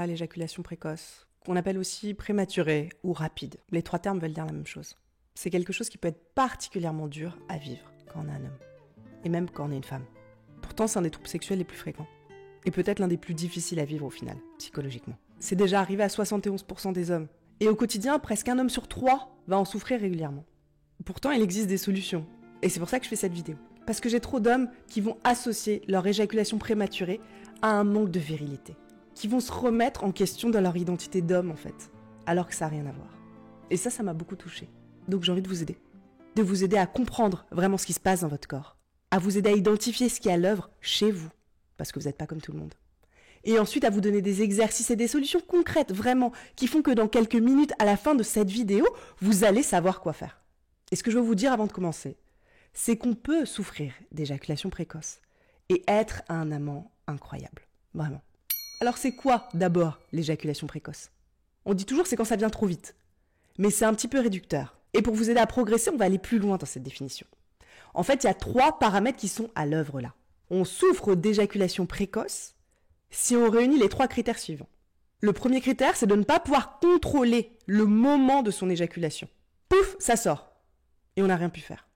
L'éjaculation précoce, qu'on appelle aussi prématurée ou rapide. Les 3 termes veulent dire la même chose. C'est quelque chose qui peut être particulièrement dur à vivre quand on est un homme. Et même quand on est une femme. Pourtant, c'est un des troubles sexuels les plus fréquents. Et peut-être l'un des plus difficiles à vivre au final, psychologiquement. C'est déjà arrivé à 71% des hommes. Et au quotidien, presque un homme sur 3 va en souffrir régulièrement. Pourtant, il existe des solutions. Et c'est pour ça que je fais cette vidéo. Parce que j'ai trop d'hommes qui vont associer leur éjaculation prématurée à un manque de virilité. Qui vont se remettre en question dans leur identité d'homme, en fait. Alors que ça n'a rien à voir. Et ça m'a beaucoup touchée. Donc j'ai envie de vous aider. De vous aider à comprendre vraiment ce qui se passe dans votre corps. À vous aider à identifier ce qui est à l'œuvre chez vous. Parce que vous n'êtes pas comme tout le monde. Et ensuite à vous donner des exercices et des solutions concrètes, vraiment, qui font que dans quelques minutes, à la fin de cette vidéo, vous allez savoir quoi faire. Et ce que je veux vous dire avant de commencer, c'est qu'on peut souffrir d'éjaculation précoce et être un amant incroyable. Vraiment. Alors c'est quoi, d'abord, l'éjaculation précoce ? On dit toujours c'est quand ça vient trop vite. Mais c'est un petit peu réducteur. Et pour vous aider à progresser, on va aller plus loin dans cette définition. En fait, il y a 3 paramètres qui sont à l'œuvre là. On souffre d'éjaculation précoce si on réunit les 3 critères suivants. Le premier critère, c'est de ne pas pouvoir contrôler le moment de son éjaculation. Pouf, ça sort. Et on n'a rien pu faire.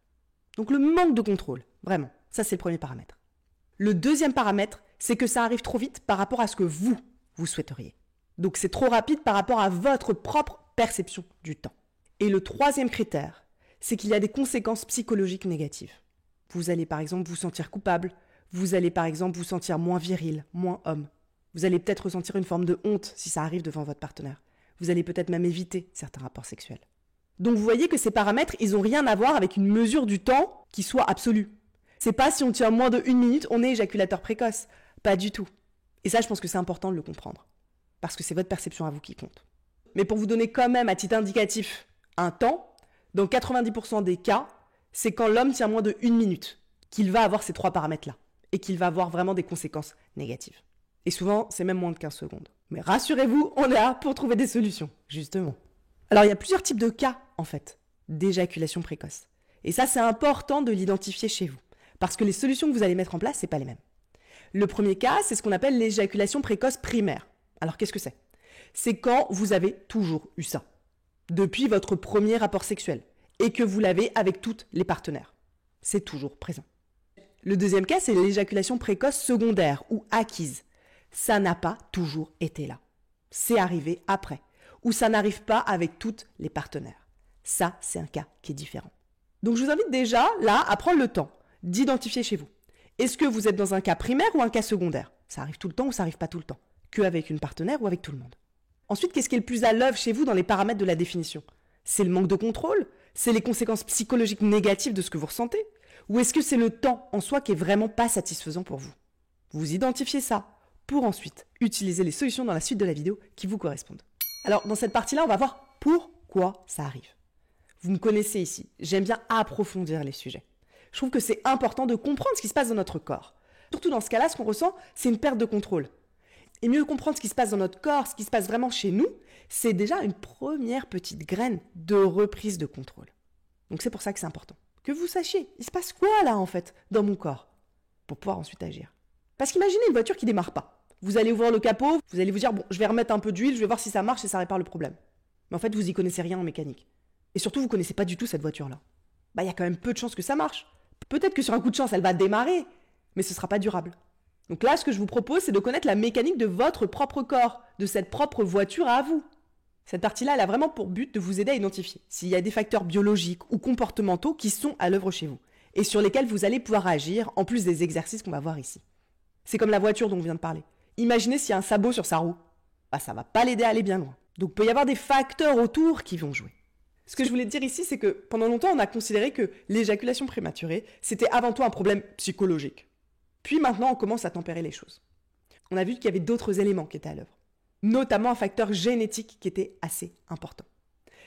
Donc le manque de contrôle, vraiment, ça c'est le premier paramètre. Le deuxième paramètre, c'est que ça arrive trop vite par rapport à ce que vous souhaiteriez. Donc c'est trop rapide par rapport à votre propre perception du temps. Et le troisième critère, c'est qu'il y a des conséquences psychologiques négatives. Vous allez par exemple vous sentir coupable, vous allez par exemple vous sentir moins viril, moins homme. Vous allez peut-être ressentir une forme de honte si ça arrive devant votre partenaire. Vous allez peut-être même éviter certains rapports sexuels. Donc vous voyez que ces paramètres, ils n'ont rien à voir avec une mesure du temps qui soit absolue. C'est pas si on tient moins de 1 minute, on est éjaculateur précoce. Pas du tout. Et ça, je pense que c'est important de le comprendre. Parce que c'est votre perception à vous qui compte. Mais pour vous donner quand même à titre indicatif un temps, dans 90% des cas, c'est quand l'homme tient moins de 1 minute qu'il va avoir ces 3 paramètres-là. Et qu'il va avoir vraiment des conséquences négatives. Et souvent, c'est même moins de 15 secondes. Mais rassurez-vous, on est là pour trouver des solutions, justement. Alors, il y a plusieurs types de cas, en fait, d'éjaculation précoce. Et ça, c'est important de l'identifier chez vous. Parce que les solutions que vous allez mettre en place, c'est pas les mêmes. Le premier cas, c'est ce qu'on appelle l'éjaculation précoce primaire. Alors, qu'est-ce que c'est ? C'est quand vous avez toujours eu ça. Depuis votre premier rapport sexuel. Et que vous l'avez avec toutes les partenaires. C'est toujours présent. Le deuxième cas, c'est l'éjaculation précoce secondaire ou acquise. Ça n'a pas toujours été là. C'est arrivé après. Ou ça n'arrive pas avec toutes les partenaires. Ça, c'est un cas qui est différent. Donc je vous invite déjà, là, à prendre le temps d'identifier chez vous. Est-ce que vous êtes dans un cas primaire ou un cas secondaire ? Ça arrive tout le temps ou ça arrive pas tout le temps ? Que avec une partenaire ou avec tout le monde ? Ensuite, qu'est-ce qui est le plus à l'œuvre chez vous dans les paramètres de la définition ? C'est le manque de contrôle ? C'est les conséquences psychologiques négatives de ce que vous ressentez ? Ou est-ce que c'est le temps en soi qui est vraiment pas satisfaisant pour vous ? Vous identifiez ça pour ensuite utiliser les solutions dans la suite de la vidéo qui vous correspondent. Alors, dans cette partie-là, on va voir pourquoi ça arrive. Vous me connaissez ici, j'aime bien approfondir les sujets. Je trouve que c'est important de comprendre ce qui se passe dans notre corps. Surtout dans ce cas-là, ce qu'on ressent, c'est une perte de contrôle. Et mieux comprendre ce qui se passe dans notre corps, ce qui se passe vraiment chez nous, c'est déjà une première petite graine de reprise de contrôle. Donc c'est pour ça que c'est important. Que vous sachiez, il se passe quoi là en fait, dans mon corps, pour pouvoir ensuite agir. Parce qu'imaginez une voiture qui démarre pas. Vous allez ouvrir le capot, vous allez vous dire, bon, je vais remettre un peu d'huile, je vais voir si ça marche et ça répare le problème. Mais en fait, vous y connaissez rien en mécanique. Et surtout, vous connaissez pas du tout cette voiture-là. Bah, il y a quand même peu de chances que ça marche. Peut-être que sur un coup de chance, elle va démarrer, mais ce sera pas durable. Donc là, ce que je vous propose, c'est de connaître la mécanique de votre propre corps, de cette propre voiture à vous. Cette partie-là, elle a vraiment pour but de vous aider à identifier s'il y a des facteurs biologiques ou comportementaux qui sont à l'œuvre chez vous et sur lesquels vous allez pouvoir agir en plus des exercices qu'on va voir ici. C'est comme la voiture dont on vient de parler. Imaginez s'il y a un sabot sur sa roue. Bah, ça va pas l'aider à aller bien loin. Donc, il peut y avoir des facteurs autour qui vont jouer. Ce que je voulais dire ici, c'est que pendant longtemps, on a considéré que l'éjaculation prématurée, c'était avant tout un problème psychologique. Puis maintenant, on commence à tempérer les choses. On a vu qu'il y avait d'autres éléments qui étaient à l'œuvre. Notamment un facteur génétique qui était assez important.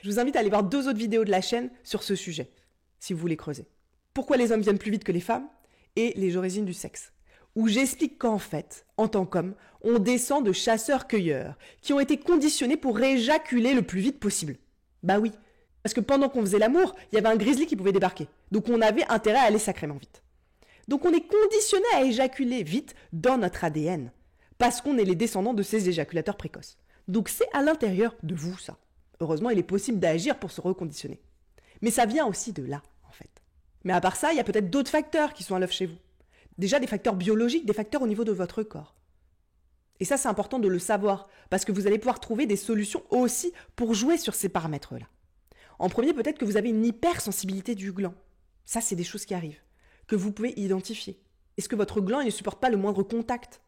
Je vous invite à aller voir 2 autres vidéos de la chaîne sur ce sujet, si vous voulez creuser. Pourquoi les hommes viennent plus vite que les femmes et les origines du sexe, où j'explique qu'en fait, en tant qu'homme, on descend de chasseurs-cueilleurs qui ont été conditionnés pour éjaculer le plus vite possible. Bah oui, parce que pendant qu'on faisait l'amour, il y avait un grizzly qui pouvait débarquer, donc on avait intérêt à aller sacrément vite. Donc on est conditionné à éjaculer vite dans notre ADN. parce qu'on est les descendants de ces éjaculateurs précoces. Donc c'est à l'intérieur de vous, ça. Heureusement, il est possible d'agir pour se reconditionner. Mais ça vient aussi de là, en fait. Mais à part ça, il y a peut-être d'autres facteurs qui sont à l'œuvre chez vous. Déjà des facteurs biologiques, des facteurs au niveau de votre corps. Et ça, c'est important de le savoir, parce que vous allez pouvoir trouver des solutions aussi pour jouer sur ces paramètres-là. En premier, peut-être que vous avez une hypersensibilité du gland. Ça, c'est des choses qui arrivent, que vous pouvez identifier. Est-ce que votre gland il ne supporte pas le moindre contact?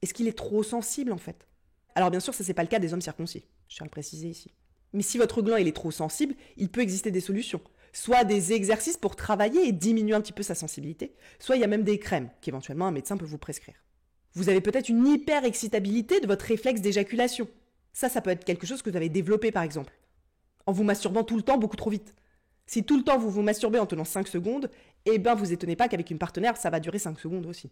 Est-ce qu'il est trop sensible, en fait? Alors bien sûr, ça, c'est pas le cas des hommes circoncis. Je tiens à le préciser ici. Mais si votre gland il est trop sensible, il peut exister des solutions. Soit des exercices pour travailler et diminuer un petit peu sa sensibilité, soit il y a même des crèmes qu'éventuellement un médecin peut vous prescrire. Vous avez peut-être une hyper-excitabilité de votre réflexe d'éjaculation. Ça peut être quelque chose que vous avez développé par exemple. En vous masturbant tout le temps beaucoup trop vite. Si tout le temps vous vous masturbez en tenant 5 secondes, eh ben vous étonnez pas qu'avec une partenaire, ça va durer 5 secondes aussi.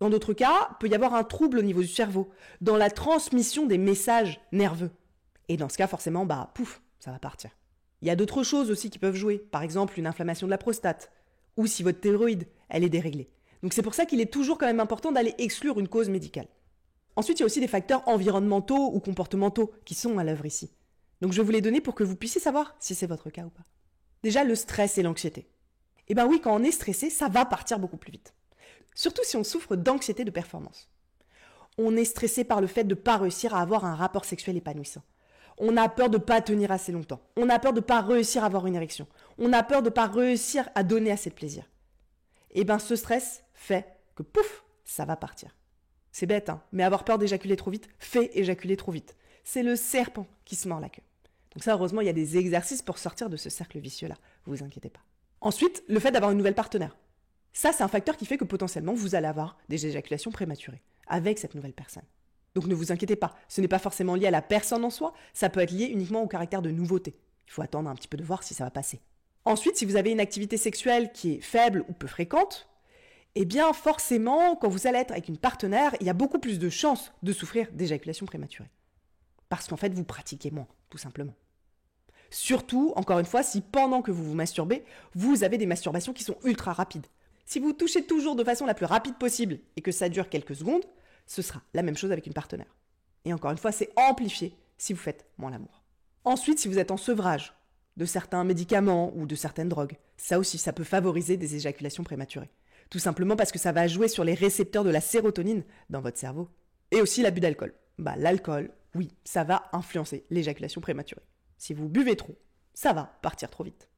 Dans d'autres cas, il peut y avoir un trouble au niveau du cerveau, dans la transmission des messages nerveux. Et dans ce cas, forcément, pouf, ça va partir. Il y a d'autres choses aussi qui peuvent jouer, par exemple une inflammation de la prostate, ou si votre thyroïde, elle est déréglée. Donc c'est pour ça qu'il est toujours quand même important d'aller exclure une cause médicale. Ensuite, il y a aussi des facteurs environnementaux ou comportementaux qui sont à l'œuvre ici. Donc je vais vous les donner pour que vous puissiez savoir si c'est votre cas ou pas. Déjà, le stress et l'anxiété. Eh bien oui, quand on est stressé, ça va partir beaucoup plus vite. Surtout si on souffre d'anxiété de performance. On est stressé par le fait de ne pas réussir à avoir un rapport sexuel épanouissant. On a peur de ne pas tenir assez longtemps. On a peur de ne pas réussir à avoir une érection. On a peur de ne pas réussir à donner assez de plaisir. Eh bien ce stress fait que pouf, ça va partir. C'est bête, hein, mais avoir peur d'éjaculer trop vite fait éjaculer trop vite. C'est le serpent qui se mord la queue. Donc ça, heureusement, il y a des exercices pour sortir de ce cercle vicieux-là. Vous inquiétez pas. Ensuite, le fait d'avoir une nouvelle partenaire. Ça, c'est un facteur qui fait que potentiellement, vous allez avoir des éjaculations prématurées avec cette nouvelle personne. Donc ne vous inquiétez pas, ce n'est pas forcément lié à la personne en soi, ça peut être lié uniquement au caractère de nouveauté. Il faut attendre un petit peu de voir si ça va passer. Ensuite, si vous avez une activité sexuelle qui est faible ou peu fréquente, eh bien forcément, quand vous allez être avec une partenaire, il y a beaucoup plus de chances de souffrir d'éjaculation prématurée. Parce qu'en fait, vous pratiquez moins, tout simplement. Surtout, encore une fois, si pendant que vous vous masturbez, vous avez des masturbations qui sont ultra rapides. Si vous touchez toujours de façon la plus rapide possible et que ça dure quelques secondes, ce sera la même chose avec une partenaire. Et encore une fois, c'est amplifié si vous faites moins l'amour. Ensuite, si vous êtes en sevrage de certains médicaments ou de certaines drogues, ça aussi, ça peut favoriser des éjaculations prématurées. Tout simplement parce que ça va jouer sur les récepteurs de la sérotonine dans votre cerveau. Et aussi l'abus d'alcool. L'alcool, oui, ça va influencer l'éjaculation prématurée. Si vous buvez trop, ça va partir trop vite.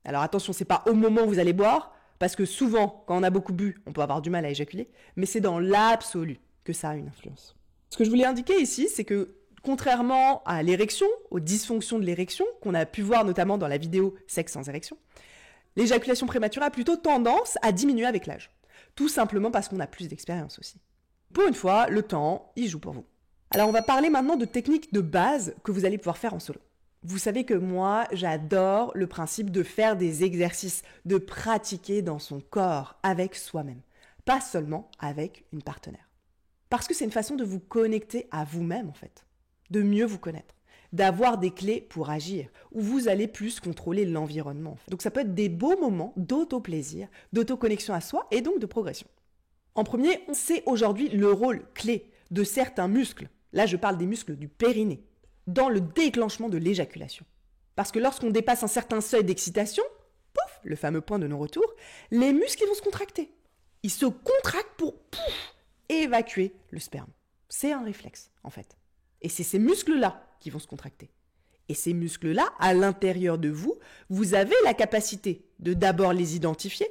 Alors attention, c'est pas au moment où vous allez boire, parce que souvent, quand on a beaucoup bu, on peut avoir du mal à éjaculer, mais c'est dans l'absolu que ça a une influence. Ce que je voulais indiquer ici, c'est que contrairement à l'érection, aux dysfonctions de l'érection, qu'on a pu voir notamment dans la vidéo Sexe sans érection, l'éjaculation prématurée a plutôt tendance à diminuer avec l'âge. Tout simplement parce qu'on a plus d'expérience aussi. Pour une fois, le temps, il joue pour vous. Alors on va parler maintenant de techniques de base que vous allez pouvoir faire en solo. Vous savez que moi, j'adore le principe de faire des exercices, de pratiquer dans son corps avec soi-même, pas seulement avec une partenaire. Parce que c'est une façon de vous connecter à vous-même en fait, de mieux vous connaître, d'avoir des clés pour agir, où vous allez plus contrôler l'environnement. Donc ça peut être des beaux moments d'auto-plaisir, d'auto-connexion à soi et donc de progression. En premier, on sait aujourd'hui le rôle clé de certains muscles, là je parle des muscles du périnée, dans le déclenchement de l'éjaculation. Parce que lorsqu'on dépasse un certain seuil d'excitation, pouf, le fameux point de non-retour, les muscles vont se contracter. Ils se contractent pour évacuer le sperme. C'est un réflexe, en fait. Et c'est ces muscles-là qui vont se contracter. Et ces muscles-là, à l'intérieur de vous, vous avez la capacité de d'abord les identifier,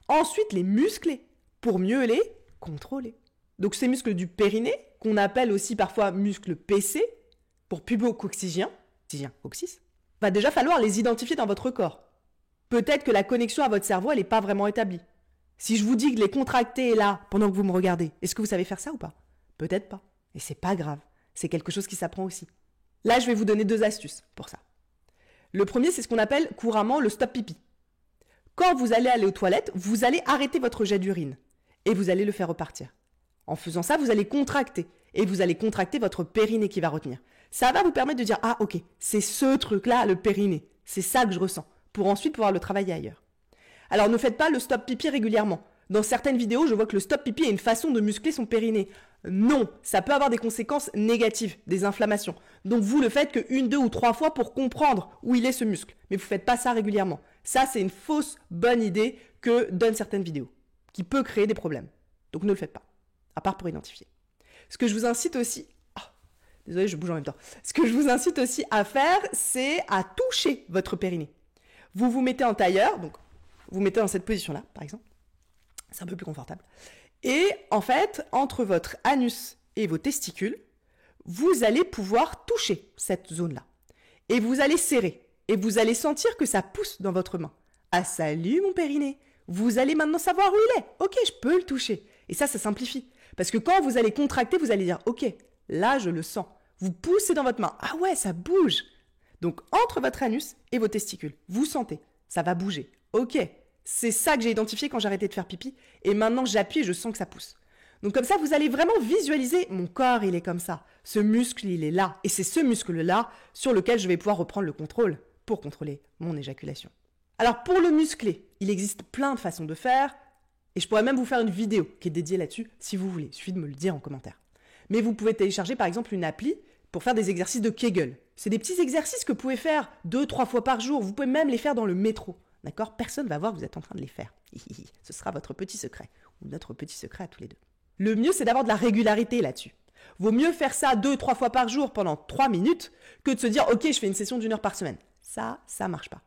ensuite les muscler, pour mieux les contrôler. Donc ces muscles du périnée, qu'on appelle aussi parfois muscles PC, pour pubo-coccygien, coccyx, va déjà falloir les identifier dans votre corps. Peut-être que la connexion à votre cerveau, elle n'est pas vraiment établie. Si je vous dis que les contracter est là pendant que vous me regardez, est-ce que vous savez faire ça ou pas? Peut-être pas. Et c'est pas grave. C'est quelque chose qui s'apprend aussi. Là, je vais vous donner 2 astuces pour ça. Le premier, c'est ce qu'on appelle couramment le stop pipi. Quand vous allez aller aux toilettes, vous allez arrêter votre jet d'urine et vous allez le faire repartir. En faisant ça, vous allez contracter et vous allez contracter votre périnée qui va retenir. Ça va vous permettre de dire « Ah, ok, c'est ce truc-là, le périnée. C'est ça que je ressens. » Pour ensuite pouvoir le travailler ailleurs. Alors, ne faites pas le stop pipi régulièrement. Dans certaines vidéos, je vois que le stop pipi est une façon de muscler son périnée. Non, ça peut avoir des conséquences négatives, des inflammations. Donc vous le faites que 1, 2 ou 3 fois pour comprendre où il est ce muscle. Mais vous ne faites pas ça régulièrement. Ça, c'est une fausse bonne idée que donnent certaines vidéos, qui peut créer des problèmes. Donc ne le faites pas, à part pour identifier. Ce que je vous incite aussi... désolé, je bouge en même temps. Ce que je vous incite aussi à faire, c'est à toucher votre périnée. Vous vous mettez en tailleur, donc vous mettez dans cette position-là, par exemple. C'est un peu plus confortable. Et en fait, entre votre anus et vos testicules, vous allez pouvoir toucher cette zone-là. Et vous allez serrer. Et vous allez sentir que ça pousse dans votre main. Ah, salut mon périnée. Vous allez maintenant savoir où il est. Ok, je peux le toucher. Et ça simplifie. Parce que quand vous allez contracter, vous allez dire, ok, là je le sens. Vous poussez dans votre main. Ah ouais, ça bouge. Donc, entre votre anus et vos testicules, vous sentez. Ça va bouger. Ok. C'est ça que j'ai identifié quand j'ai arrêté de faire pipi. Et maintenant, j'appuie et je sens que ça pousse. Donc comme ça, vous allez vraiment visualiser, mon corps, il est comme ça. Ce muscle, il est là. Et c'est ce muscle-là sur lequel je vais pouvoir reprendre le contrôle pour contrôler mon éjaculation. Alors pour le muscler, il existe plein de façons de faire. Et je pourrais même vous faire une vidéo qui est dédiée là-dessus, si vous voulez. Il suffit de me le dire en commentaire. Mais vous pouvez télécharger par exemple une appli pour faire des exercices de Kegel. C'est des petits exercices que vous pouvez faire 2-3 fois par jour. Vous pouvez même les faire dans le métro. D'accord ? Personne ne va voir que vous êtes en train de les faire. Ce sera votre petit secret, ou notre petit secret à tous les deux. Le mieux, c'est d'avoir de la régularité là-dessus. Vaut mieux faire ça 2-3 fois par jour pendant 3 minutes que de se dire « Ok, je fais une session d'1 heure par semaine ». Ça marche pas.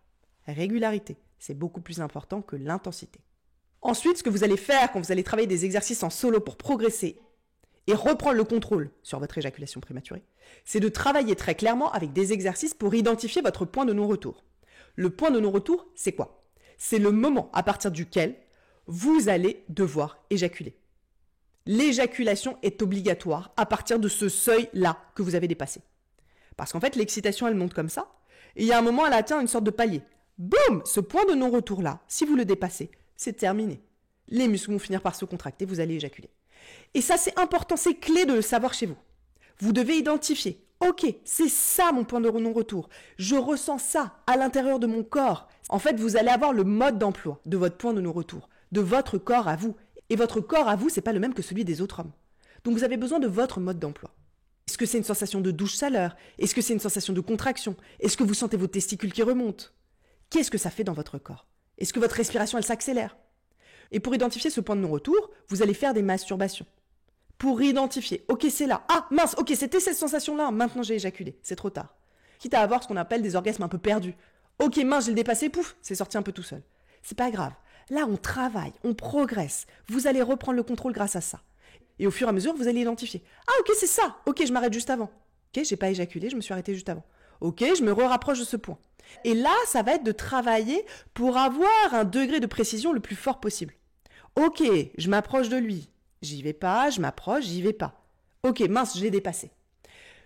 Régularité, c'est beaucoup plus important que l'intensité. Ensuite, ce que vous allez faire quand vous allez travailler des exercices en solo pour progresser et reprendre le contrôle sur votre éjaculation prématurée, c'est de travailler très clairement avec des exercices pour identifier votre point de non-retour. Le point de non-retour, c'est quoi ? C'est le moment à partir duquel vous allez devoir éjaculer. L'éjaculation est obligatoire à partir de ce seuil-là que vous avez dépassé. Parce qu'en fait, l'excitation, elle monte comme ça, et il y a un moment, elle atteint une sorte de palier. Boum ! Ce point de non-retour-là, si vous le dépassez, c'est terminé. Les muscles vont finir par se contracter, vous allez éjaculer. Et ça, c'est important, c'est clé de le savoir chez vous. Vous devez identifier, ok, c'est ça mon point de non-retour. Je ressens ça à l'intérieur de mon corps. En fait, vous allez avoir le mode d'emploi de votre point de non-retour, de votre corps à vous. Et votre corps à vous, c'est pas le même que celui des autres hommes. Donc vous avez besoin de votre mode d'emploi. Est-ce que c'est une sensation de douche chaleur ? Est-ce que c'est une sensation de contraction ? Est-ce que vous sentez vos testicules qui remontent ? Qu'est-ce que ça fait dans votre corps ? Est-ce que votre respiration, elle s'accélère ? Et pour identifier ce point de non-retour, vous allez faire des masturbations. Pour identifier, ok, c'est là. Ah, mince, ok, c'était cette sensation-là. Maintenant, j'ai éjaculé. C'est trop tard. Quitte à avoir ce qu'on appelle des orgasmes un peu perdus. Ok, mince, j'ai le dépassé, pouf, c'est sorti un peu tout seul. C'est pas grave. Là, on travaille, on progresse. Vous allez reprendre le contrôle grâce à ça. Et au fur et à mesure, vous allez identifier. Ah, ok, c'est ça. Ok, je m'arrête juste avant. Ok, j'ai pas éjaculé, je me suis arrêtée juste avant. Ok, je me rapproche de ce point. Et là, ça va être de travailler pour avoir un degré de précision le plus fort possible. Ok, je m'approche de lui. J'y vais pas, je m'approche, j'y vais pas. Ok, mince, je l'ai dépassé.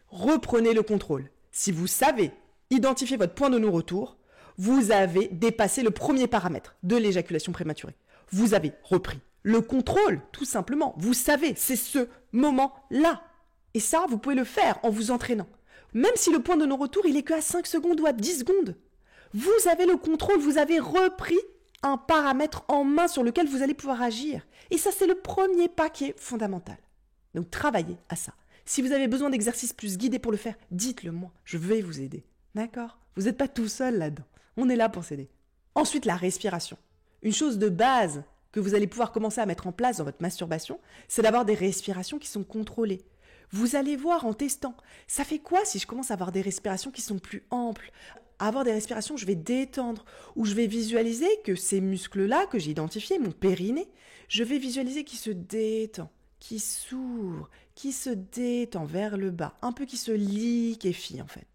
Reprenez le contrôle. Si vous savez identifier votre point de non-retour, vous avez dépassé le premier paramètre de l'éjaculation prématurée. Vous avez repris le contrôle, tout simplement. Vous savez, c'est ce moment-là. Et ça, vous pouvez le faire en vous entraînant. Même si le point de non-retour, il est qu'à 5 secondes ou à 10 secondes. Vous avez le contrôle, vous avez repris un paramètre en main sur lequel vous allez pouvoir agir. Et ça, c'est le premier pas qui est fondamental. Donc, travaillez à ça. Si vous avez besoin d'exercices plus guidés pour le faire, dites-le moi. Je vais vous aider. D'accord ? Vous n'êtes pas tout seul là-dedans. On est là pour s'aider. Ensuite, la respiration. Une chose de base que vous allez pouvoir commencer à mettre en place dans votre masturbation, c'est d'avoir des respirations qui sont contrôlées. Vous allez voir en testant. Ça fait quoi si je commence à avoir des respirations qui sont plus amples ? À avoir des respirations, je vais détendre, où je vais visualiser que ces muscles-là que j'ai identifiés, mon périnée, je vais visualiser qu'il se détend, qu'il s'ouvre, qu'il se détend vers le bas, un peu qui se liquéfie en fait.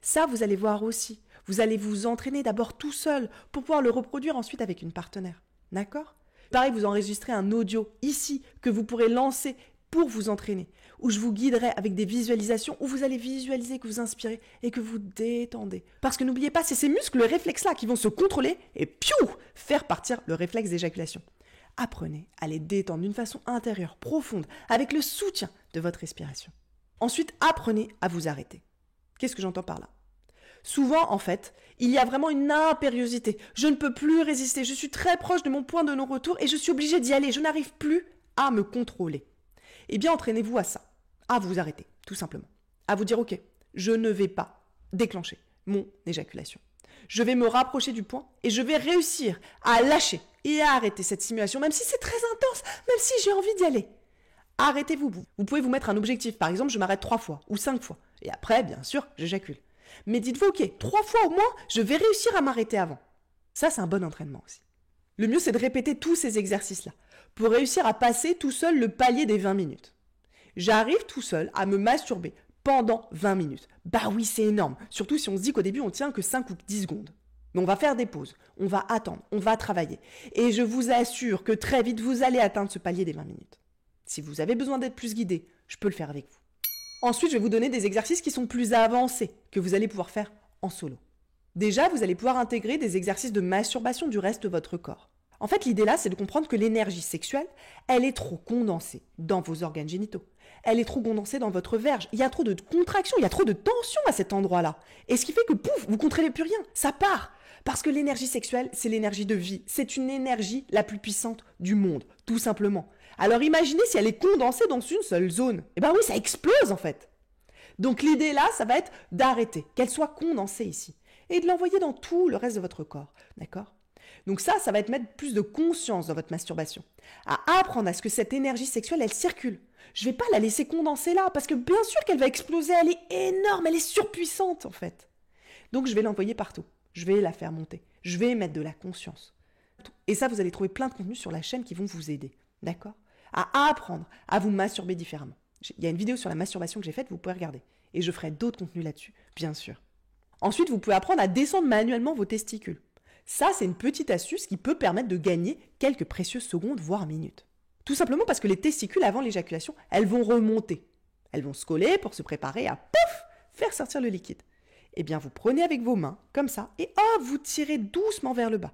Ça, vous allez voir aussi. Vous allez vous entraîner d'abord tout seul pour pouvoir le reproduire ensuite avec une partenaire. D'accord ? Pareil, vous enregistrez un audio ici que vous pourrez lancer pour vous entraîner, où je vous guiderai avec des visualisations, où vous allez visualiser que vous inspirez et que vous détendez. Parce que n'oubliez pas, c'est ces muscles, le réflexe-là, qui vont se contrôler et piou, faire partir le réflexe d'éjaculation. Apprenez à les détendre d'une façon intérieure, profonde, avec le soutien de votre respiration. Ensuite, apprenez à vous arrêter. Qu'est-ce que j'entends par là ? Souvent, en fait, il y a vraiment une impériosité. Je ne peux plus résister, je suis très proche de mon point de non-retour et je suis obligée d'y aller. Je n'arrive plus à me contrôler. Eh bien, entraînez-vous à ça, à vous arrêter, tout simplement. À vous dire, ok, je ne vais pas déclencher mon éjaculation. Je vais me rapprocher du point et je vais réussir à lâcher et à arrêter cette simulation, même si c'est très intense, même si j'ai envie d'y aller. Arrêtez-vous. Vous pouvez vous mettre un objectif. Par exemple, je m'arrête 3 fois ou 5 fois. Et après, bien sûr, j'éjacule. Mais dites-vous, ok, 3 fois au moins, je vais réussir à m'arrêter avant. Ça, c'est un bon entraînement aussi. Le mieux, c'est de répéter tous ces exercices-là pour réussir à passer tout seul le palier des 20 minutes. J'arrive tout seul à me masturber pendant 20 minutes. Bah oui, c'est énorme. Surtout si on se dit qu'au début, on tient que 5 ou 10 secondes. Mais on va faire des pauses, on va attendre, on va travailler. Et je vous assure que très vite, vous allez atteindre ce palier des 20 minutes. Si vous avez besoin d'être plus guidé, je peux le faire avec vous. Ensuite, je vais vous donner des exercices qui sont plus avancés, que vous allez pouvoir faire en solo. Déjà, vous allez pouvoir intégrer des exercices de masturbation du reste de votre corps. En fait, l'idée là, c'est de comprendre que l'énergie sexuelle, elle est trop condensée dans vos organes génitaux. Elle est trop condensée dans votre verge. Il y a trop de contraction, il y a trop de tension à cet endroit-là. Et ce qui fait que, pouf, vous ne contrôlez plus rien, ça part. Parce que l'énergie sexuelle, c'est l'énergie de vie. C'est une énergie la plus puissante du monde, tout simplement. Alors imaginez si elle est condensée dans une seule zone. Eh bien oui, ça explose en fait. Donc l'idée là, ça va être d'arrêter, qu'elle soit condensée ici. Et de l'envoyer dans tout le reste de votre corps. D'accord ? Donc ça va être mettre plus de conscience dans votre masturbation. À apprendre à ce que cette énergie sexuelle, elle circule. Je ne vais pas la laisser condenser là, parce que bien sûr qu'elle va exploser, elle est énorme, elle est surpuissante en fait. Donc je vais l'envoyer partout. Je vais la faire monter. Je vais mettre de la conscience. Et ça, vous allez trouver plein de contenus sur la chaîne qui vont vous aider. D'accord ? À apprendre à vous masturber différemment. Il y a une vidéo sur la masturbation que j'ai faite, vous pouvez regarder. Et je ferai d'autres contenus là-dessus, bien sûr. Ensuite, vous pouvez apprendre à descendre manuellement vos testicules. Ça, c'est une petite astuce qui peut permettre de gagner quelques précieuses secondes, voire minutes. Tout simplement parce que les testicules, avant l'éjaculation, elles vont remonter. Elles vont se coller pour se préparer à, pouf, faire sortir le liquide. Eh bien, vous prenez avec vos mains, comme ça, et hop, vous tirez doucement vers le bas.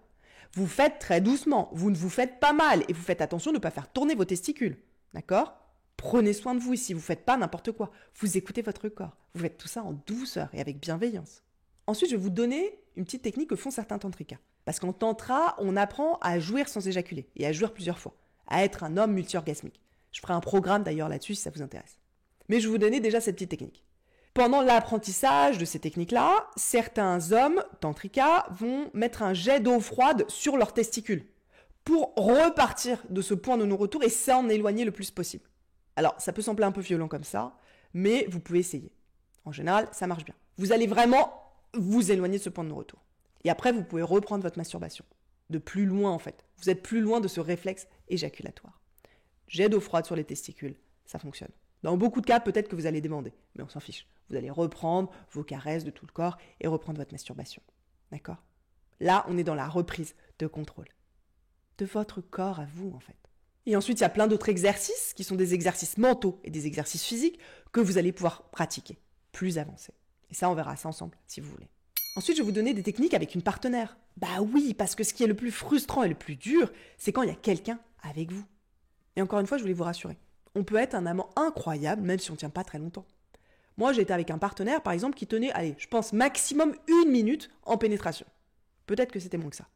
Vous faites très doucement, vous ne vous faites pas mal, et vous faites attention de ne pas faire tourner vos testicules. D'accord ? Prenez soin de vous ici, vous ne faites pas n'importe quoi. Vous écoutez votre corps. Vous faites tout ça en douceur et avec bienveillance. Ensuite, je vais vous donner une petite technique que font certains tantrikas. Parce qu'en tantra, on apprend à jouir sans éjaculer, et à jouir plusieurs fois, à être un homme multi-orgasmique. Je ferai un programme d'ailleurs là-dessus si ça vous intéresse. Mais je vais vous donner déjà cette petite technique. Pendant l'apprentissage de ces techniques-là, certains hommes tantrikas vont mettre un jet d'eau froide sur leurs testicules pour repartir de ce point de non-retour et s'en éloigner le plus possible. Alors, ça peut sembler un peu violent comme ça, mais vous pouvez essayer. En général, ça marche bien. Vous allez vraiment vous éloigner de ce point de non-retour. Et après, vous pouvez reprendre votre masturbation. De plus loin, en fait. Vous êtes plus loin de ce réflexe éjaculatoire. Jet d'eau froide sur les testicules, ça fonctionne. Dans beaucoup de cas, peut-être que vous allez demander, mais on s'en fiche. Vous allez reprendre vos caresses de tout le corps et reprendre votre masturbation. D'accord ? Là, on est dans la reprise de contrôle. De votre corps à vous, en fait. Et ensuite, il y a plein d'autres exercices qui sont des exercices mentaux et des exercices physiques que vous allez pouvoir pratiquer, plus avancés. Et ça, on verra ça ensemble, si vous voulez. Ensuite, je vais vous donner des techniques avec une partenaire. Bah oui, parce que ce qui est le plus frustrant et le plus dur, c'est quand il y a quelqu'un avec vous. Et encore une fois, je voulais vous rassurer. On peut être un amant incroyable, même si on ne tient pas très longtemps. Moi, j'étais avec un partenaire, par exemple, qui tenait, allez, je pense maximum 1 minute en pénétration. Peut-être que c'était moins que ça.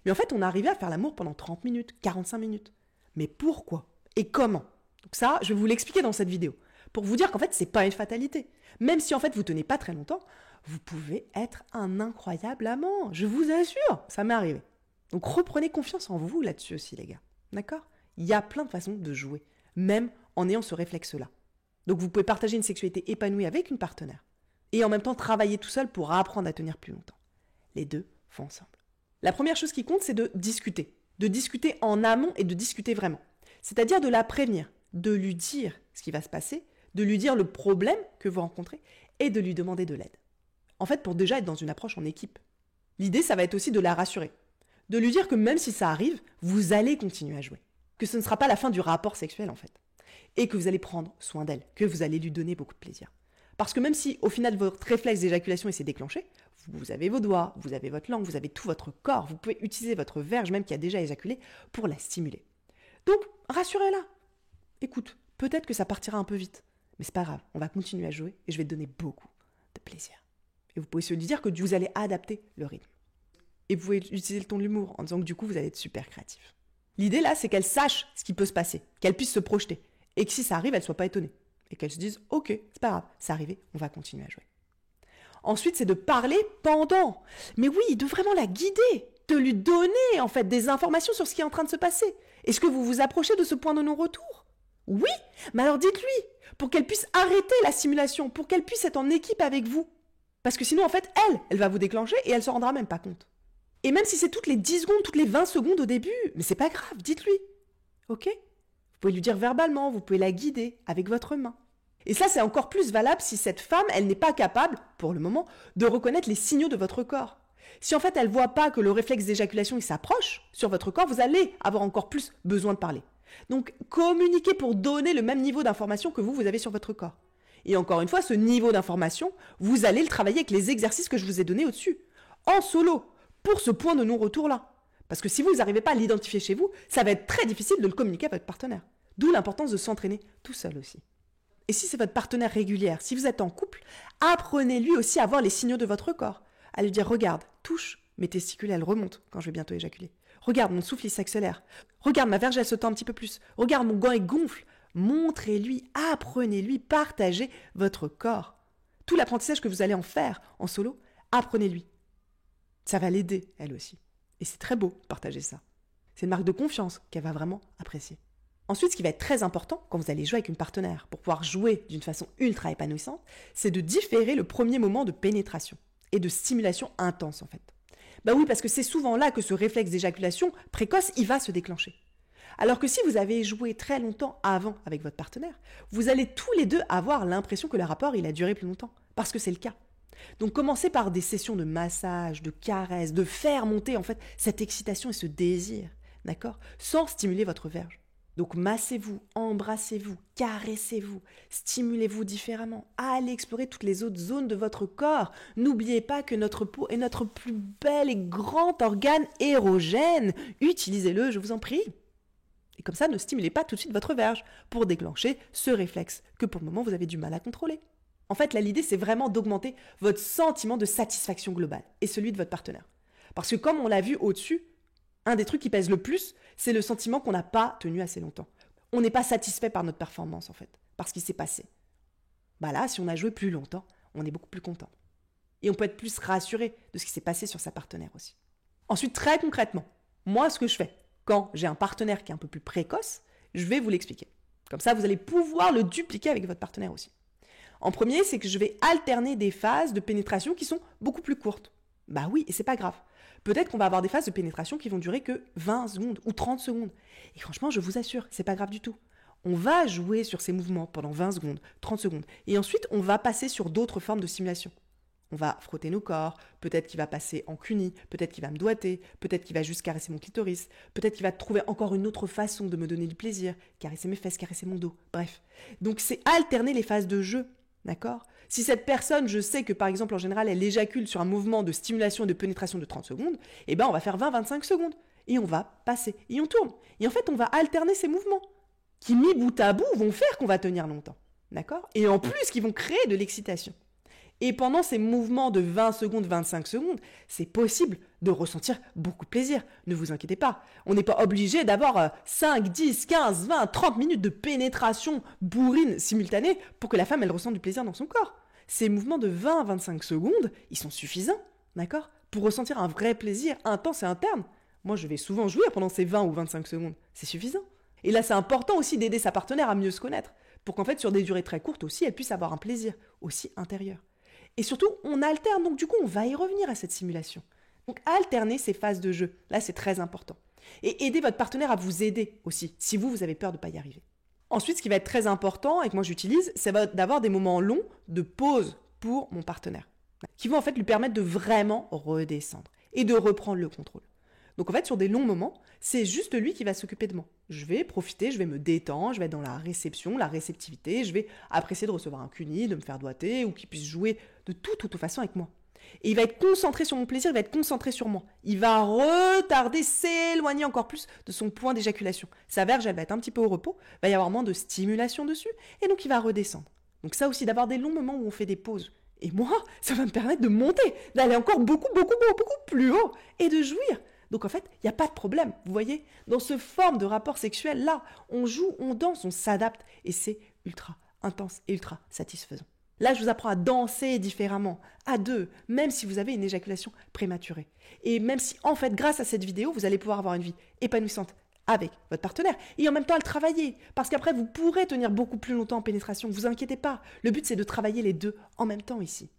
Mais en fait, on arrivait à faire l'amour pendant 30 minutes, 45 minutes. Mais pourquoi ? Et comment ? Donc ça, je vais vous l'expliquer dans cette vidéo. Pour vous dire qu'en fait, c'est pas une fatalité. Même si en fait, vous tenez pas très longtemps, vous pouvez être un incroyable amant. Je vous assure, ça m'est arrivé. Donc reprenez confiance en vous là-dessus aussi, les gars. D'accord ? Il y a plein de façons de jouer, même en ayant ce réflexe-là. Donc vous pouvez partager une sexualité épanouie avec une partenaire. Et en même temps, travailler tout seul pour apprendre à tenir plus longtemps. Les deux vont ensemble. La première chose qui compte, c'est de discuter. De discuter en amont et de discuter vraiment. C'est-à-dire de la prévenir, de lui dire ce qui va se passer, de lui dire le problème que vous rencontrez et de lui demander de l'aide. En fait, pour déjà être dans une approche en équipe. L'idée, ça va être aussi de la rassurer. De lui dire que même si ça arrive, vous allez continuer à jouer. Que ce ne sera pas la fin du rapport sexuel, en fait. Et que vous allez prendre soin d'elle, que vous allez lui donner beaucoup de plaisir. Parce que même si, au final, votre réflexe d'éjaculation s'est déclenché, vous avez vos doigts, vous avez votre langue, vous avez tout votre corps, vous pouvez utiliser votre verge, même qui a déjà éjaculé, pour la stimuler. Donc, rassurez-la. Écoute, peut-être que ça partira un peu vite, mais c'est pas grave, on va continuer à jouer et je vais te donner beaucoup de plaisir. Et vous pouvez se dire que vous allez adapter le rythme. Et vous pouvez utiliser le ton de l'humour en disant que du coup, vous allez être super créatif. L'idée là, c'est qu'elle sache ce qui peut se passer, qu'elle puisse se projeter Et que si ça arrive, elle ne soit pas étonnée. Et qu'elle se dise, ok, c'est pas grave, c'est arrivé, on va continuer à jouer. Ensuite, c'est de parler pendant. Mais oui, de vraiment la guider, de lui donner en fait des informations sur ce qui est en train de se passer. Est-ce que vous vous approchez de ce point de non-retour? Oui, mais alors dites-lui, pour qu'elle puisse arrêter la simulation, pour qu'elle puisse être en équipe avec vous. Parce que sinon, en fait, elle va vous déclencher et elle ne s'en rendra même pas compte. Et même si c'est toutes les 10 secondes, toutes les 20 secondes au début, mais c'est pas grave, dites-lui. Ok? Vous pouvez lui dire verbalement, vous pouvez la guider avec votre main. Et ça, c'est encore plus valable si cette femme, elle n'est pas capable, pour le moment, de reconnaître les signaux de votre corps. Si en fait, elle ne voit pas que le réflexe d'éjaculation, il s'approche sur votre corps, vous allez avoir encore plus besoin de parler. Donc, communiquez pour donner le même niveau d'information que vous avez sur votre corps. Et encore une fois, ce niveau d'information, vous allez le travailler avec les exercices que je vous ai donnés au-dessus, en solo, pour ce point de non-retour-là. Parce que si vous n'arrivez pas à l'identifier chez vous, ça va être très difficile de le communiquer à votre partenaire. D'où l'importance de s'entraîner tout seul aussi. Et si c'est votre partenaire régulière, si vous êtes en couple, apprenez lui aussi à voir les signaux de votre corps. À lui dire, regarde, touche, mes testicules, elles remontent quand je vais bientôt éjaculer. Regarde, mon souffle, il s'accélère. Regarde, ma verge, elle se tend un petit peu plus. Regarde, mon gant, il gonfle. Montrez-lui, apprenez-lui, partagez votre corps. Tout l'apprentissage que vous allez en faire en solo, apprenez-lui. Ça va l'aider, elle aussi. Et c'est très beau de partager ça. C'est une marque de confiance qu'elle va vraiment apprécier. Ensuite, ce qui va être très important quand vous allez jouer avec une partenaire pour pouvoir jouer d'une façon ultra épanouissante, c'est de différer le premier moment de pénétration et de stimulation intense en fait. Bah oui, parce que c'est souvent là que ce réflexe d'éjaculation précoce, il va se déclencher. Alors que si vous avez joué très longtemps avant avec votre partenaire, vous allez tous les deux avoir l'impression que le rapport, il a duré plus longtemps, parce que c'est le cas. Donc commencez par des sessions de massage, de caresses, de faire monter en fait cette excitation et ce désir, d'accord, sans stimuler votre verge. Donc massez-vous, embrassez-vous, caressez-vous, stimulez-vous différemment, allez explorer toutes les autres zones de votre corps. N'oubliez pas que notre peau est notre plus bel et grand organe érogène. Utilisez-le, je vous en prie. Et comme ça, ne stimulez pas tout de suite votre verge pour déclencher ce réflexe que pour le moment vous avez du mal à contrôler. En fait, là, l'idée, c'est vraiment d'augmenter votre sentiment de satisfaction globale et celui de votre partenaire. Parce que comme on l'a vu au-dessus, un des trucs qui pèse le plus, c'est le sentiment qu'on n'a pas tenu assez longtemps. On n'est pas satisfait par notre performance, en fait, par ce qui s'est passé. Bah là, si on a joué plus longtemps, on est beaucoup plus content. Et on peut être plus rassuré de ce qui s'est passé sur sa partenaire aussi. Ensuite, très concrètement, moi, ce que je fais, quand j'ai un partenaire qui est un peu plus précoce, je vais vous l'expliquer. Comme ça, vous allez pouvoir le dupliquer avec votre partenaire aussi. En premier, c'est que je vais alterner des phases de pénétration qui sont beaucoup plus courtes. Bah oui, et c'est pas grave. Peut-être qu'on va avoir des phases de pénétration qui vont durer que 20 secondes ou 30 secondes. Et franchement, je vous assure, c'est pas grave du tout. On va jouer sur ces mouvements pendant 20 secondes, 30 secondes. Et ensuite, on va passer sur d'autres formes de stimulation. On va frotter nos corps, peut-être qu'il va passer en cuni, peut-être qu'il va me doigter, peut-être qu'il va juste caresser mon clitoris, peut-être qu'il va trouver encore une autre façon de me donner du plaisir, caresser mes fesses, caresser mon dos, bref. Donc c'est alterner les phases de jeu, d'accord ? Si cette personne, je sais que par exemple en général elle éjacule sur un mouvement de stimulation et de pénétration de 30 secondes, eh ben on va faire 20-25 secondes et on va passer et on tourne. Et en fait on va alterner ces mouvements qui mis bout à bout vont faire qu'on va tenir longtemps, d'accord ? Et en plus qui vont créer de l'excitation. Et pendant ces mouvements de 20 secondes, 25 secondes, c'est possible de ressentir beaucoup de plaisir. Ne vous inquiétez pas. On n'est pas obligé d'avoir 5, 10, 15, 20, 30 minutes de pénétration bourrine simultanée pour que la femme, elle ressente du plaisir dans son corps. Ces mouvements de 20 à 25 secondes, ils sont suffisants, d'accord ? Pour ressentir un vrai plaisir intense et interne. Moi, je vais souvent jouir pendant ces 20 ou 25 secondes. C'est suffisant. Et là, c'est important aussi d'aider sa partenaire à mieux se connaître. Pour qu'en fait, sur des durées très courtes aussi, elle puisse avoir un plaisir aussi intérieur. Et surtout, on alterne, donc du coup, on va y revenir à cette simulation. Donc, alterner ces phases de jeu, là, c'est très important. Et aider votre partenaire à vous aider aussi, si vous avez peur de ne pas y arriver. Ensuite, ce qui va être très important, et que moi j'utilise, c'est d'avoir des moments longs de pause pour mon partenaire, qui vont en fait lui permettre de vraiment redescendre et de reprendre le contrôle. Donc en fait, sur des longs moments, c'est juste lui qui va s'occuper de moi. Je vais profiter, je vais me détendre, je vais être dans la réception, la réceptivité, je vais apprécier de recevoir un cuni, de me faire doigter ou qu'il puisse jouer de toute façon avec moi. Et il va être concentré sur mon plaisir, il va être concentré sur moi. Il va retarder, s'éloigner encore plus de son point d'éjaculation. Sa verge, elle va être un petit peu au repos, il va y avoir moins de stimulation dessus, et donc il va redescendre. Donc ça aussi, d'avoir des longs moments où on fait des pauses. Et moi, ça va me permettre de monter, d'aller encore beaucoup plus haut, et de jouir Donc en fait, il n'y a pas de problème, vous voyez. Dans ce forme de rapport sexuel, là, on joue, on danse, on s'adapte. Et c'est ultra intense et ultra satisfaisant. Là, je vous apprends à danser différemment, à deux, même si vous avez une éjaculation prématurée. Et même si, en fait, grâce à cette vidéo, vous allez pouvoir avoir une vie épanouissante avec votre partenaire et en même temps le travailler. Parce qu'après, vous pourrez tenir beaucoup plus longtemps en pénétration. Ne vous inquiétez pas. Le but, c'est de travailler les deux en même temps ici.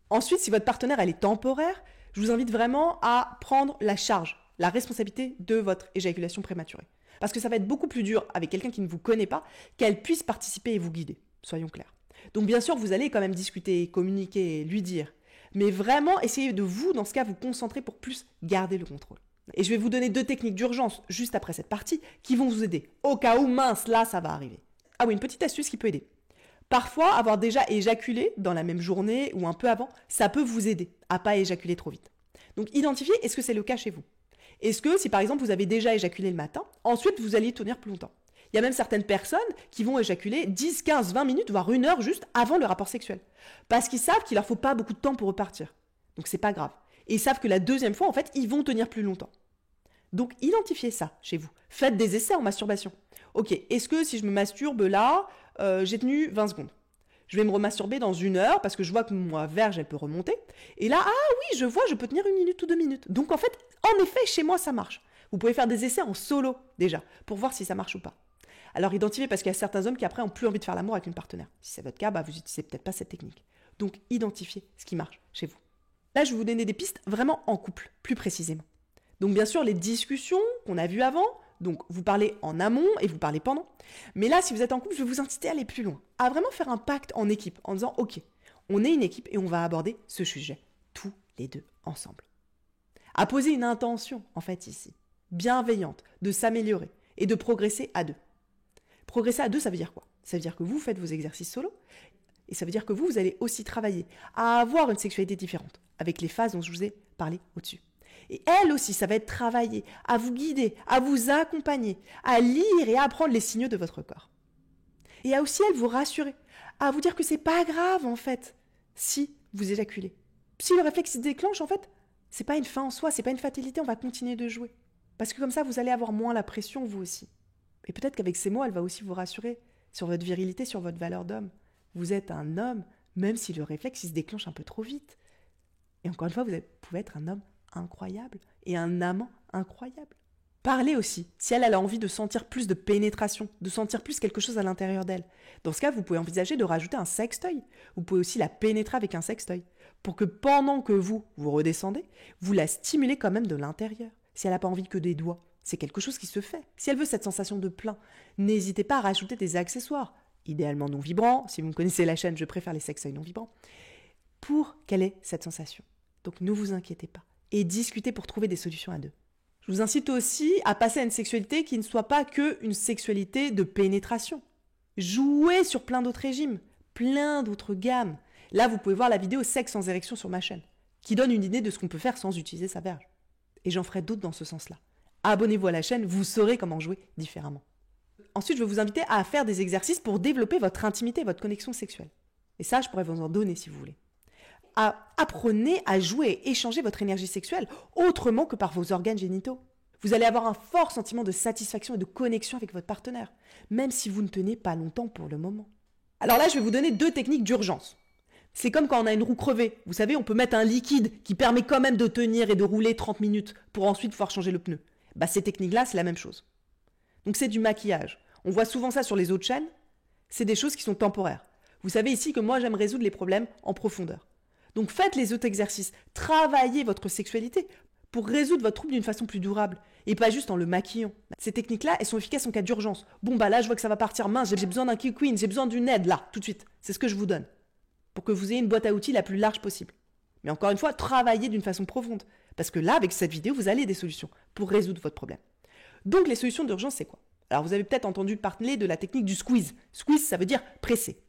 Ensuite, si votre partenaire, elle est temporaire, je vous invite vraiment à prendre la charge, la responsabilité de votre éjaculation prématurée. Parce que ça va être beaucoup plus dur avec quelqu'un qui ne vous connaît pas, qu'elle puisse participer et vous guider. Soyons clairs. Donc bien sûr, vous allez quand même discuter, communiquer, lui dire. Mais vraiment, essayez de vous, dans ce cas, vous concentrer pour plus garder le contrôle. Et je vais vous donner 2 techniques d'urgence juste après cette partie qui vont vous aider. Au cas où, mince, là, ça va arriver. Ah oui, une petite astuce qui peut aider. Parfois, avoir déjà éjaculé dans la même journée ou un peu avant, ça peut vous aider à pas éjaculer trop vite. Donc identifiez, est-ce que c'est le cas chez vous? Est-ce que si par exemple vous avez déjà éjaculé le matin, ensuite vous allez tenir plus longtemps? Il y a même certaines personnes qui vont éjaculer 10, 15, 20 minutes, voire 1 heure juste avant le rapport sexuel. Parce qu'ils savent qu'il leur faut pas beaucoup de temps pour repartir. Donc c'est pas grave. Et ils savent que la deuxième fois, en fait, ils vont tenir plus longtemps. Donc identifiez ça chez vous. Faites des essais en masturbation. Ok, est-ce que si je me masturbe là, j'ai tenu 20 secondes. Je vais me remasturber dans 1 heure parce que je vois que ma verge, elle peut remonter. Et là, ah oui, je vois, je peux tenir 1 minute ou 2 minutes. Donc en fait, en effet, chez moi, ça marche. Vous pouvez faire des essais en solo déjà pour voir si ça marche ou pas. Alors identifiez parce qu'il y a certains hommes qui après ont plus envie de faire l'amour avec une partenaire. Si c'est votre cas, vous n'utilisez peut-être pas cette technique. Donc identifiez ce qui marche chez vous. Là, je vais vous donner des pistes vraiment en couple, plus précisément. Donc bien sûr, les discussions qu'on a vues avant, donc vous parlez en amont et vous parlez pendant. Mais là, si vous êtes en couple, je vais vous inciter à aller plus loin, à vraiment faire un pacte en équipe, en disant, ok, on est une équipe et on va aborder ce sujet, tous les 2 ensemble. À poser une intention, en fait, ici, bienveillante, de s'améliorer et de progresser à 2. Progresser à 2, ça veut dire quoi? Ça veut dire que vous faites vos exercices solo, et ça veut dire que vous allez aussi travailler à avoir une sexualité différente, avec les phases dont je vous ai parlé au-dessus. Et elle aussi, ça va être travailler, à vous guider, à vous accompagner, à lire et à apprendre les signaux de votre corps. Et à aussi, elle vous rassurer, à vous dire que c'est pas grave, en fait, si vous éjaculez. Si le réflexe se déclenche, en fait, c'est pas une fin en soi, c'est pas une fatalité, on va continuer de jouer. Parce que comme ça, vous allez avoir moins la pression, vous aussi. Et peut-être qu'avec ces mots, elle va aussi vous rassurer sur votre virilité, sur votre valeur d'homme. Vous êtes un homme, même si le réflexe il se déclenche un peu trop vite. Et encore une fois, vous pouvez être un homme incroyable et un amant incroyable. Parlez aussi, si elle a envie de sentir plus de pénétration, de sentir plus quelque chose à l'intérieur d'elle. Dans ce cas, vous pouvez envisager de rajouter un sextoy. Vous pouvez aussi la pénétrer avec un sextoy. Pour que pendant que vous redescendez, vous la stimulez quand même de l'intérieur. Si elle n'a pas envie que des doigts, c'est quelque chose qui se fait. Si elle veut cette sensation de plein, n'hésitez pas à rajouter des accessoires, idéalement non vibrants. Si vous me connaissez la chaîne, je préfère les sextoys non vibrants, pour qu'elle ait cette sensation. Donc ne vous inquiétez pas. Et discutez pour trouver des solutions à 2. Je vous incite aussi à passer à une sexualité qui ne soit pas qu'une sexualité de pénétration. Jouez sur plein d'autres régimes, plein d'autres gammes. Là, vous pouvez voir la vidéo Sexe sans érection sur ma chaîne, qui donne une idée de ce qu'on peut faire sans utiliser sa verge. Et j'en ferai d'autres dans ce sens-là. Abonnez-vous à la chaîne, vous saurez comment jouer différemment. Ensuite, je vais vous inviter à faire des exercices pour développer votre intimité, votre connexion sexuelle. Et ça, je pourrais vous en donner si vous voulez. Apprenez à jouer et échanger votre énergie sexuelle autrement que par vos organes génitaux. Vous allez avoir un fort sentiment de satisfaction et de connexion avec votre partenaire, même si vous ne tenez pas longtemps pour le moment. Alors là, je vais vous donner 2 techniques d'urgence. C'est comme quand on a une roue crevée. Vous savez, on peut mettre un liquide qui permet quand même de tenir et de rouler 30 minutes pour ensuite pouvoir changer le pneu. Ces techniques-là, c'est la même chose. Donc c'est du maquillage. On voit souvent ça sur les autres chaînes. C'est des choses qui sont temporaires. Vous savez ici que moi, j'aime résoudre les problèmes en profondeur. Donc faites les autres exercices, travaillez votre sexualité pour résoudre votre trouble d'une façon plus durable et pas juste en le maquillant. Ces techniques-là, elles sont efficaces en cas d'urgence. Bon là je vois que ça va partir, mince, j'ai besoin d'un kick queen, j'ai besoin d'une aide là, tout de suite. C'est ce que je vous donne pour que vous ayez une boîte à outils la plus large possible. Mais encore une fois, travaillez d'une façon profonde parce que là, avec cette vidéo, vous allez des solutions pour résoudre votre problème. Donc les solutions d'urgence, c'est quoi? Alors vous avez peut-être entendu parler de la technique du squeeze. Squeeze, ça veut dire presser.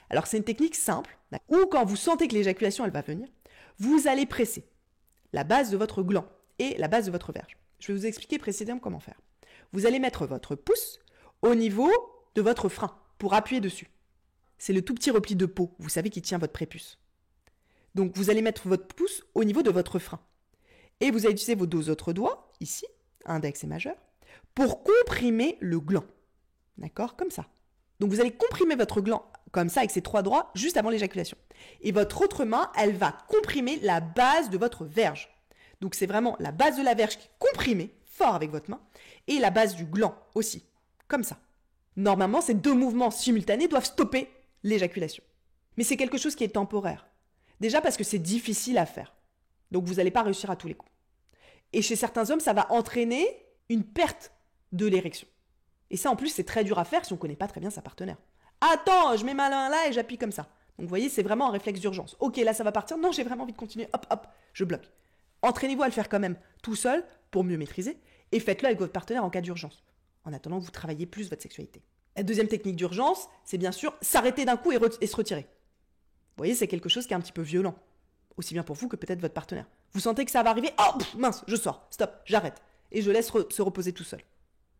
Alors c'est une technique simple, où quand vous sentez que l'éjaculation elle va venir, vous allez presser la base de votre gland et la base de votre verge. Je vais vous expliquer précisément comment faire. Vous allez mettre votre pouce au niveau de votre frein pour appuyer dessus. C'est le tout petit repli de peau, vous savez, qui tient votre prépuce. Donc vous allez mettre votre pouce au niveau de votre frein. Et vous allez utiliser vos 2 autres doigts ici, index et majeur, pour comprimer le gland. D'accord? Comme ça. Donc vous allez comprimer votre gland comme ça avec ces 3 doigts juste avant l'éjaculation. Et votre autre main, elle va comprimer la base de votre verge. Donc c'est vraiment la base de la verge qui est comprimée fort avec votre main et la base du gland aussi, comme ça. Normalement, ces 2 mouvements simultanés doivent stopper l'éjaculation. Mais c'est quelque chose qui est temporaire. Déjà parce que c'est difficile à faire. Donc vous n'allez pas réussir à tous les coups. Et chez certains hommes, ça va entraîner une perte de l'érection. Et ça, en plus, c'est très dur à faire si on ne connaît pas très bien sa partenaire. Attends, je mets ma main là et j'appuie comme ça. Donc vous voyez, c'est vraiment un réflexe d'urgence. Ok, là ça va partir. Non, j'ai vraiment envie de continuer. Hop, hop, je bloque. Entraînez-vous à le faire quand même tout seul pour mieux maîtriser. Et faites-le avec votre partenaire en cas d'urgence. En attendant que vous travaillez plus votre sexualité. La deuxième technique d'urgence, c'est bien sûr s'arrêter d'un coup et se retirer. Vous voyez, c'est quelque chose qui est un petit peu violent. Aussi bien pour vous que peut-être votre partenaire. Vous sentez que ça va arriver. Oh, mince, je sors. Stop, j'arrête. Et je laisse se reposer tout seul.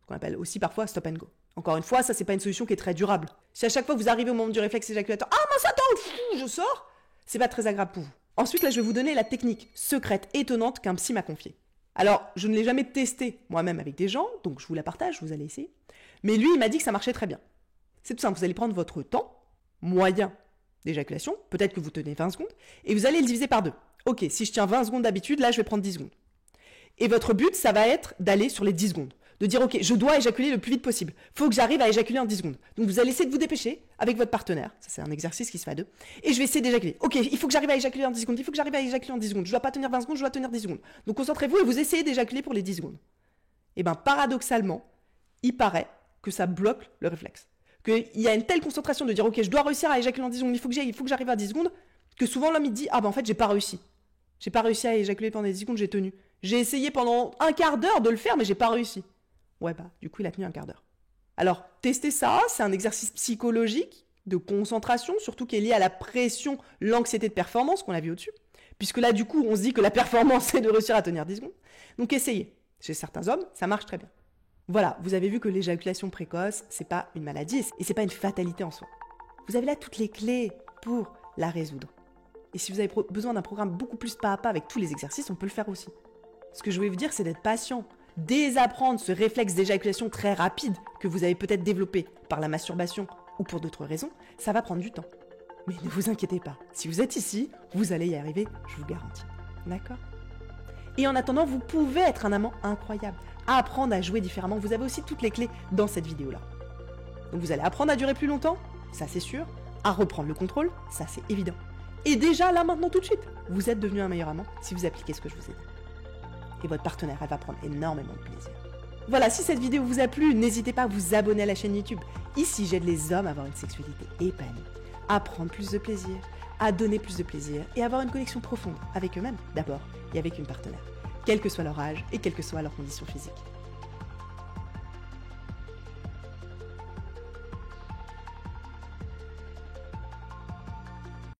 Ce qu'on appelle aussi parfois stop and go. Encore une fois, ça c'est pas une solution qui est très durable. Si à chaque fois vous arrivez au moment du réflexe éjaculatoire, ah mince attends, je sors, c'est pas très agréable pour vous. Ensuite là je vais vous donner la technique secrète étonnante qu'un psy m'a confiée. Alors je ne l'ai jamais testée moi-même avec des gens, donc je vous la partage, vous allez essayer. Mais lui il m'a dit que ça marchait très bien. C'est tout simple, vous allez prendre votre temps moyen d'éjaculation, peut-être que vous tenez 20 secondes, et vous allez le diviser par 2. Ok, si je tiens 20 secondes d'habitude, là je vais prendre 10 secondes. Et votre but, ça va être d'aller sur les 10 secondes. De dire, ok, je dois éjaculer le plus vite possible. Il faut que j'arrive à éjaculer en 10 secondes. Donc vous allez essayer de vous dépêcher avec votre partenaire. Ça, c'est un exercice qui se fait à 2. Et je vais essayer d'éjaculer. Ok, il faut que j'arrive à éjaculer en 10 secondes. Il faut que j'arrive à éjaculer en 10 secondes. Je ne dois pas tenir 20 secondes, je dois tenir 10 secondes. Donc concentrez-vous et vous essayez d'éjaculer pour les 10 secondes. Et bien, paradoxalement, il paraît que ça bloque le réflexe. Qu'il y a une telle concentration de dire, ok, je dois réussir à éjaculer en 10 secondes, il faut que j'arrive à 10 secondes, que souvent l'homme il dit, ah ben en fait, j'ai pas réussi. J'ai pas réussi à éjaculer pendant les 10 secondes, j'ai tenu. J'ai essayé pendant un quart d'heure de le faire, mais j'ai pas réussi. Ouais, bah, du coup, il a tenu un quart d'heure. Alors, testez ça, c'est un exercice psychologique de concentration, surtout qui est lié à la pression, l'anxiété de performance qu'on a vu au-dessus. Puisque là, du coup, on se dit que la performance, c'est de réussir à tenir 10 secondes. Donc, essayez. Chez certains hommes, ça marche très bien. Voilà, vous avez vu que l'éjaculation précoce, c'est pas une maladie et c'est pas une fatalité en soi. Vous avez là toutes les clés pour la résoudre. Et si vous avez besoin d'un programme beaucoup plus pas à pas avec tous les exercices, on peut le faire aussi. Ce que je voulais vous dire, c'est d'être patient. Désapprendre ce réflexe d'éjaculation très rapide que vous avez peut-être développé par la masturbation ou pour d'autres raisons, ça va prendre du temps. Mais ne vous inquiétez pas, si vous êtes ici, vous allez y arriver, je vous garantis. D'accord ? Et en attendant, vous pouvez être un amant incroyable, apprendre à jouer différemment. Vous avez aussi toutes les clés dans cette vidéo-là. Donc vous allez apprendre à durer plus longtemps, ça c'est sûr, à reprendre le contrôle, ça c'est évident. Et déjà là maintenant tout de suite, vous êtes devenu un meilleur amant si vous appliquez ce que je vous ai dit. Et votre partenaire, elle va prendre énormément de plaisir. Voilà, si cette vidéo vous a plu, n'hésitez pas à vous abonner à la chaîne YouTube. Ici, j'aide les hommes à avoir une sexualité épanouie, à prendre plus de plaisir, à donner plus de plaisir et à avoir une connexion profonde avec eux-mêmes, d'abord, et avec une partenaire, quel que soit leur âge et quelles que soient leurs conditions physiques.